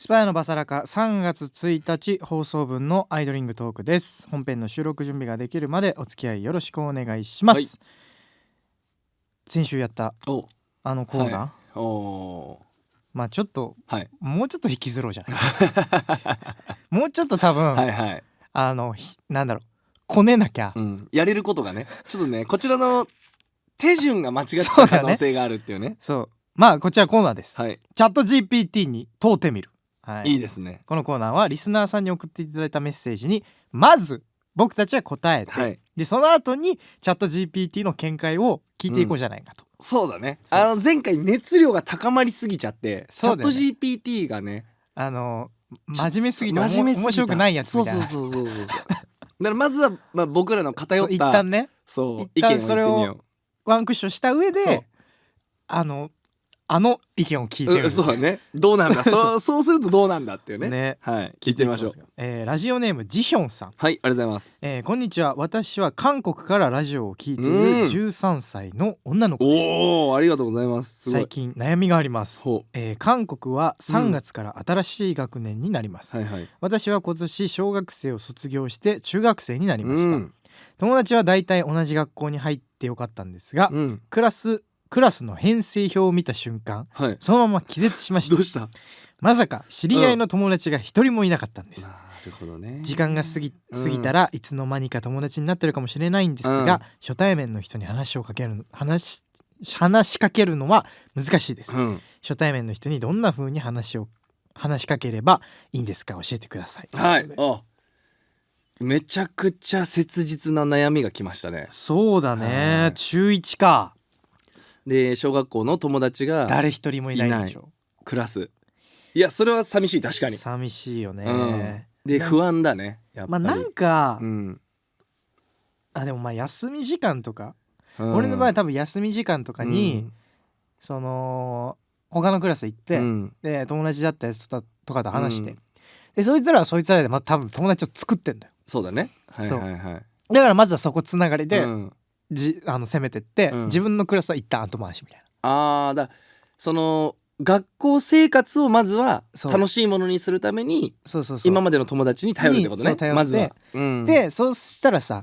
スパイのバサラカ3月1日放送分のアイドリングトークです。本編の収録準備ができるまでお付き合いよろしくお願いします、はい、先週やったおあのコーナー、はい、おまあちょっと、はい、もうちょっと引きずろうじゃないもうちょっと多分はいはい、なんだろう、こねなきゃ、やれることがねちょっとねこちらの手順が間違った可能性があるっていうね。そう、まあこちらコーナーです、はい、チャット GPT に問うてみる、はい、いいですね。このコーナーはリスナーさんに送っていただいたメッセージにまず僕たちは答えて、はい、でその後にチャット GPT の見解を聞いていこうじゃないかと、そうだね。そう前回熱量が高まりすぎちゃって、そうだよね、チャット GPT がね真面目すぎて真面目すぎた面白くないやつみたいな。そうだからまずは、僕らの偏ったそう一旦ね、そう一意見を言って旦それをみよワンクッションした上そうであの意見を聞いてみる、そうだね。どうなんだそうするとどうなんだっていうね。ね、はい、聞いてみましょう。ラジオネームジヒョンさん、はい、ありがとうございます。こんにちは。私は韓国からラジオを聞いている13歳の女の子です。おお、ありがとうございます。すごい。最近悩みがあります。ほ韓国は3月から新しい学年になります、はいはい。私は今年小学生を卒業して中学生になりました、うん、友達はだいたい同じ学校に入ってよかったんですが、クラスの編成表を見た瞬間、はい。そのまま気絶しました。どうした？まさか知り合いの友達が一人もいなかったんです、なるほどね。時間が過ぎたらいつの間にか友達になってるかもしれないんですが、初対面の人に話しかけるのは難しいです、初対面の人にどんな風に話しかければいいんですか、教えてください。はい。めちゃくちゃ切実な悩みが来ましたね。そうだね、中1か。で、小学校の友達が誰一人もいないでしょ。クラス。いや、それは寂しい。確かに寂しいよね、で、不安だね、やっぱり。なんか、でも休み時間とか、俺の場合は多分休み時間とかに、その他のクラス行って、で友達だったやつとかと話して、でそいつらはそいつらで多分友達を作ってんだよ。そうだね。だからまずはそこつながりで、攻めてって、自分のクラスは一旦後回しみたいな。その学校生活をまずは楽しいものにするために、今までの友達に頼るってことね。まずは、でそうしたらさ、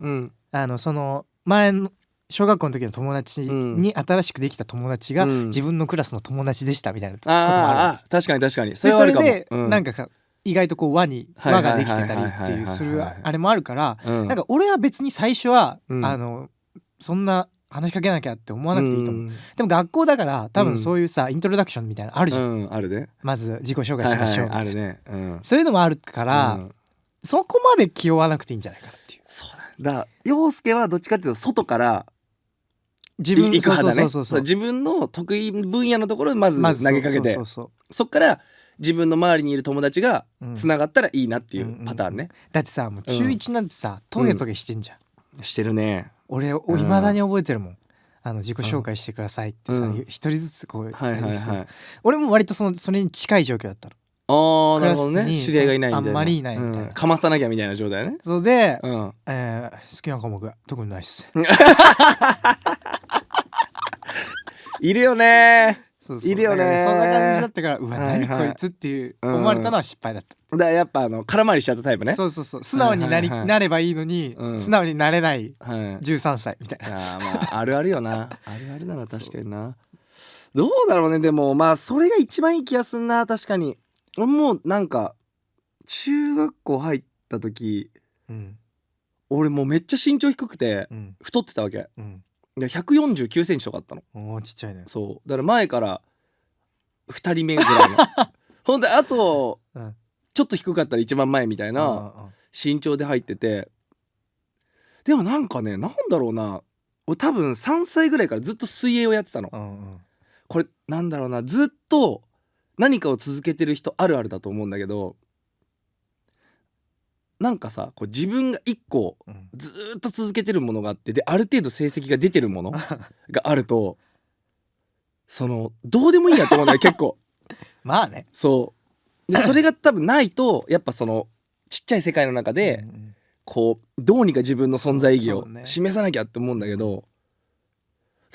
その前の小学校の時の友達に新しくできた友達が自分のクラスの友達でしたみたいなこともある。確かにそれはあるかも。でそれでなんか意外とこう輪ができてたりっていうするあれもあるから、なんか俺は別に最初はそんな話しかけなきゃって思わなくていいと思う。でも学校だから多分そういうさ、イントロダクションみたいなのあるじゃん、あるね。まず自己紹介しましょうみたいな、あるね、そういうのもあるから、そこまで気負わなくていいんじゃないかなっていう。そうだ。陽介はどっちかっていうと外から自分行く派だね。自分の得意分野のところにまず投げかけて、そっから自分の周りにいる友達がつながったらいいなっていうパターンね。だってさ、もう中1なんてさ、トゲトゲしてんじゃん。してるね。俺未だに覚えてるもん。自己紹介してくださいってさ、一人ずつこう俺も割とそれに近い状況だったの。なるほどね。知り合いがいないみたいな、あんまりいないみたいな、かまさなきゃみたいな状態ね。そうで、好きな科目は特にないっすいるよね。いるよね。そんな感じだったから、うわ何こいつっていう思われたのは失敗だった。だからやっぱ空回りしちゃったタイプね。そう素直になればいいのに、素直になれない13歳みたいな。あるあるよな。あるあるなら確かにな。どうだろうね。でもそれが一番いい気がすんな。確かにもうなんか中学校入った時、俺もうめっちゃ身長低くて太ってたわけ。149センチとかあったの。ちっちゃいね。そうだから前から2人目ぐらいのほんであと、ちょっと低かったら一番前みたいな身長で入ってて、でもなんかね、なんだろうな、俺多分3歳ぐらいからずっと水泳をやってたの。これなんだろうな、ずっと何かを続けてる人あるあるだと思うんだけど、なんかさ、こう自分が一個ずーっと続けてるものがあって、である程度成績が出てるものがあるとどうでもいいやと思うんだよ結構。まあね。そうでそれが多分ないと、やっぱちっちゃい世界の中でこうどうにか自分の存在意義を示さなきゃって思うんだけど、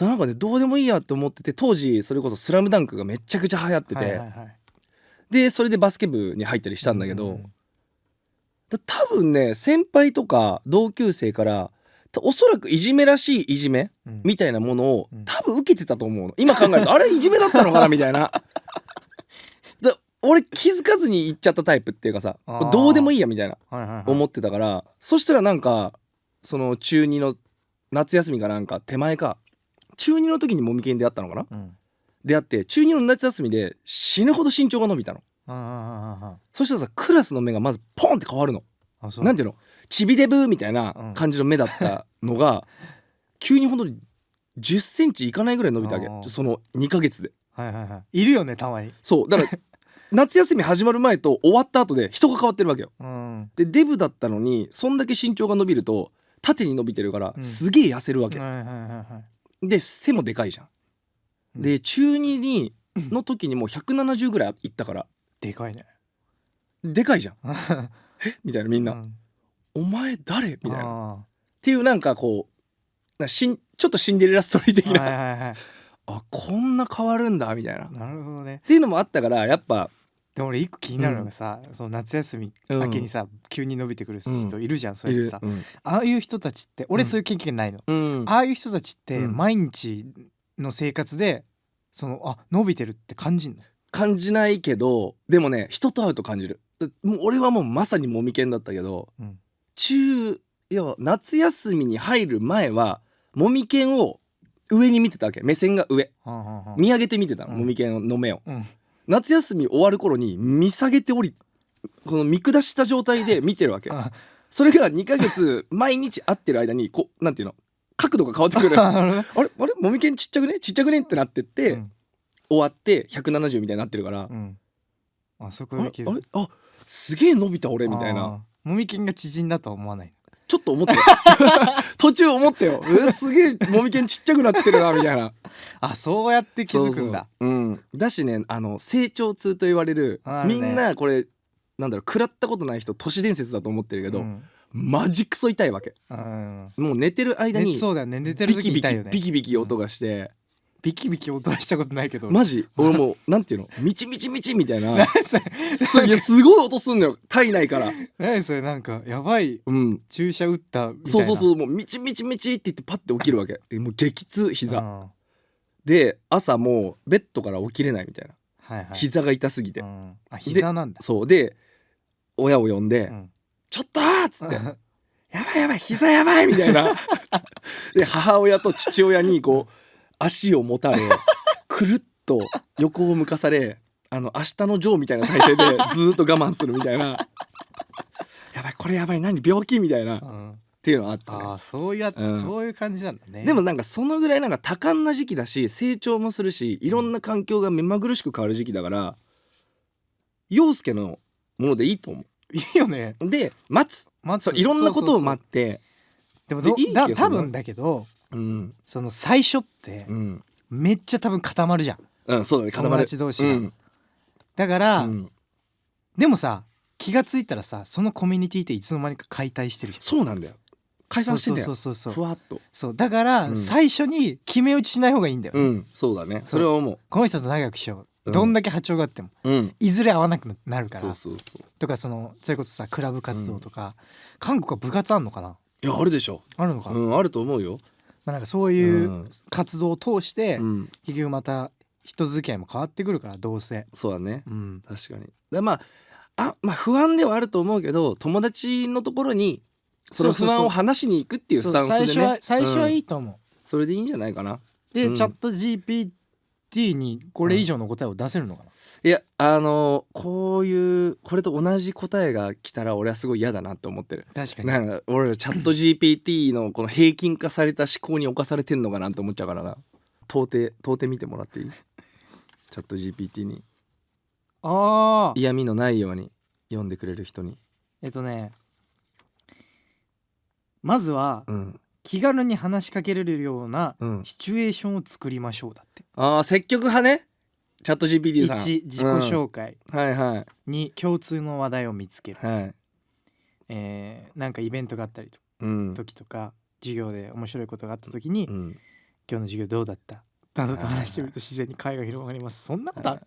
なんかね、どうでもいいやって思ってて、当時それこそ「スラムダンクがめちゃくちゃ流行ってて、でそれでバスケ部に入ったりしたんだけど、うん多分ね先輩とか同級生からおそらくいじめらしいいじめうんみたいなものをうん多分受けてたと思うの。今考えるとあれいじめだったのかなみたいな。俺気づかずに言っちゃったタイプっていうかさ、あーどうでもいいやみたいなはいはいはい思ってたから、そしたらなんかその中2の夏休みかなんか手前か中2の時にもみけに出会ったのかな。うん出会って中2の夏休みで死ぬほど身長が伸びたの。あそしたらさクラスの目がまずポンって変わるの。あそうなんていうのちびデブみたいな感じの目だったのが、急にほんとに10センチいかないぐらい伸びたわあーけ。その2ヶ月で。はいはいはいいるよねたまにそうだから夏休み始まる前と終わった後で人が変わってるわけよ。うんでデブだったのにそんだけ身長が伸びると縦に伸びてるからうんすげえ痩せるわけ、はいはいはいはいで背もでかいじゃん、うんで中2にの時にもう170ぐらいいったからでかいねでかいじゃんみたいなみんな、うんお前誰みたいなっあていうなんかこうちょっとシンデレラストーリー的ーな、はいはいはいあこんな変わるんだみたいなっなるほどねていうのもあったからやっぱでも俺一個気になるのがさ、その夏休み明けにさ、急に伸びてくる人いるじゃん、そういるやってさ、ああいう人たちって俺うんそういう経験ないの、うんああいう人たちってうん毎日の生活でその伸びてるって感じんの感じないけどでもね人と会うと感じる。もう俺はもうまさにもみけんだったけど、うん要は夏休みに入る前はもみけんを上に見てたわけ。目線が上はあはあはあ見上げて見てたの、うんもみけんの目を。うん夏休み終わる頃に見下げてこの見下した状態で見てるわけ。あそれが2ヶ月毎日会ってる間にこうなんていうの角度が変わってくるなるほどねあれもみけんちっちゃくねってなってって、うん終わって170みたいになってるから、うんあそこあれで気づくすげえ伸びた俺みたいな。あーもみきんが縮んだとは思わないちょっと思ったよ途中思ったよすげえもみけんちっちゃくなってるなみたいなあそうやって気づくんだそうそうだしね成長痛と言われる、あるねみんなこれなんだろう食らったことない人都市伝説だと思ってるけど、うんマジクソ痛いわけ。うんもう寝てる間にねそうだよね寝てるビキビキ時痛いよねビキビキ音がして、ビキビキ音はしたことないけどマジ俺もうなんていうのミチミチミチみたいな何それいやすごい音すんのよ体内から。何それなんかやばいうん注射打ったみたいなそうそうそうもうミチミチミチって言ってパッて起きるわけ。もう激痛膝、うんで朝もうベッドから起きれないみたいな、はいはい膝が痛すぎて、うんあ膝なんだそうで親を呼んで「うんちょっと!」っつって「やばいやばい膝やばい!」みたいなで母親と父親にこう足を持たれくるっと横を向かされ明日のジョーみたいな体勢でずーっと我慢するみたいなやばいこれやばい何病気みたいなっうんていうのがあったね。ああそういううんそういう感じなんだねでもなんかそのぐらいなんか多感な時期だし成長もするしいろんな環境が目まぐるしく変わる時期だから陽介のものでいいと思いいよねう。で待つ待そういろんなことを待っってでもでいい気がするな多分だけどうんその最初ってうんめっちゃ多分固まるじゃんそうだね固ま友る達同士がうんだからうんでもさ気がついたらさそのコミュニティっていつの間にか解体してるじゃんそうなんだよ解散してんだよそうそうそうそうふわっとそうだからうん最初に決め打ちしない方がいいんだよ、そうだねそれは思この人と仲良くしよう、うんどんだけ波長があってもういずれ合わなくなるからそうそうそうとかそれこそさクラブ活動とか、韓国は部活あんのかないやあるでしょあるのか、あると思うよまあ、なんかそういう活動を通して、結局また人付き合いも変わってくるからどうせ、そうだねうん、確かにまあ不安ではあると思うけど友達のところにその不安を話しに行くっていうスタンスでね最初はいいと思う、それでいいんじゃないかな。で、チャット GPT にこれ以上の答えを出せるのかな、いやこういうこれと同じ答えが来たら俺はすごい嫌だなって思ってる。確かになんか俺らチャット GPT のこの平均化された思考に侵されてんのかなって思っちゃうからな。到底見てもらっていいチャット GPT にああ嫌味のないように読んでくれる人に。まずはうん気軽に話しかけれるようなうんシチュエーションを作りましょうだって、積極派ねチャット GPT さん。 1自己紹介、はいはい2共通の話題を見つける、はいなんかイベントがあったりとうん時とか授業で面白いことがあった時に、うん今日の授業どうだったなどと話してみると自然に会が広がります。そんなことある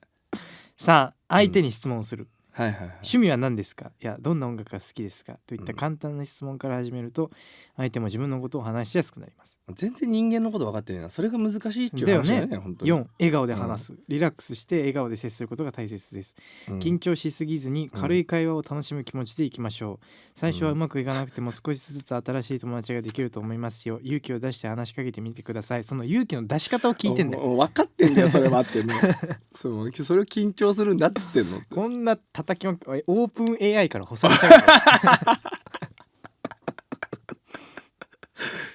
3相手に質問をする、はいはいはい、趣味は何ですか、いやどんな音楽が好きですかといった簡単な質問から始めると、相手も自分のことを話しやすくなります。全然人間のこと分かってないな。それが難しいっていう話だよね本当に。4笑顔で話す、リラックスして笑顔で接することが大切です、緊張しすぎずに軽い会話を楽しむ気持ちでいきましょう。最初はうまくいかなくても少しずつ新しい友達ができると思いますよ。勇気を出して話しかけてみてください。その勇気の出し方を聞いてんだよ。分かってんだよそれはってねそれを緊張するんだっつってんのこんな叩きまくオープン AI から干されちゃう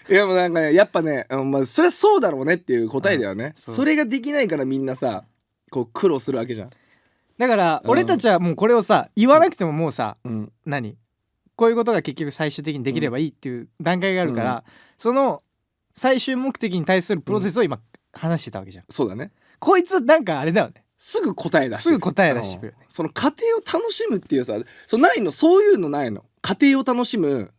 いやもうなんかねやっぱね、まあ、それはそうだろうねっていう答えだよね、それができないからみんなさこう苦労するわけじゃん。だから俺たちはもうこれをさ言わなくてももうさ、何こういうことが結局最終的にできればいいっていう段階があるから、その最終目的に対するプロセスを今話してたわけじゃん。そうだね。こいつなんかあれだよね、すぐ答え出してすぐ答え出してくるよね。その過程を楽しむっていうさ、ないの、そういうのないの、過程を楽しむ、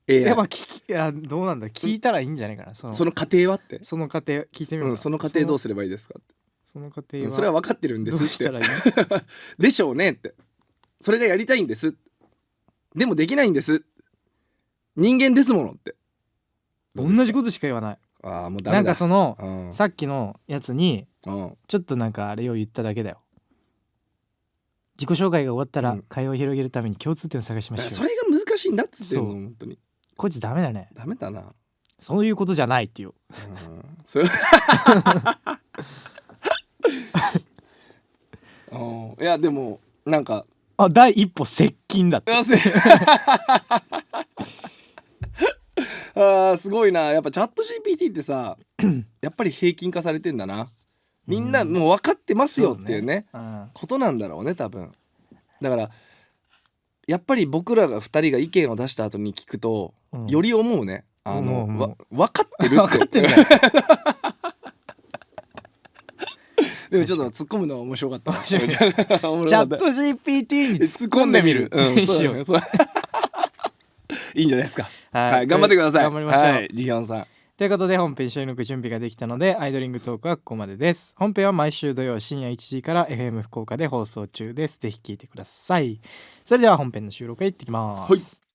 いやまあいやどうなんだ、聞いたらいいんじゃないかな、その過程はってその過程聞いてみる、その過程どうすればいいですかって、その過程はそれは分かってるんですってどうしたらいいでしょうねって、それがやりたいんです、でもできないんです、人間ですものって、同じことしか言わない。ああもうダメだ。なんかその、さっきのやつにちょっとなんかあれを言っただけだよ。自己紹介が終わったら会話を広げるために共通点を探しましょう。それが難しいんだっつってんの本当に。こいつダメだね。ダメだな。そういうことじゃないっていう。それいやでもなんか第一歩接近だって。すごいな。やっぱチャット GPT ってさやっぱり平均化されてんだな。みんなもう分かってますよっていうね、ことなんだろうね多分。だからやっぱり僕らが2人が意見を出した後に聞くと、より思うね。分かってるって。分かってるでもちょっと突っ込むのは面白かった。チャット GPT に突っ込んでみる。いいんじゃないですか。はい、頑張ってください。頑張りましょう。はい、ジヒョンさん。ということで本編収録準備ができたのでアイドリングトークはここまでです。本編は毎週土曜深夜1時から FM 福岡で放送中です。ぜひ聞いてください。それでは本編の収録へ行ってきます。はい。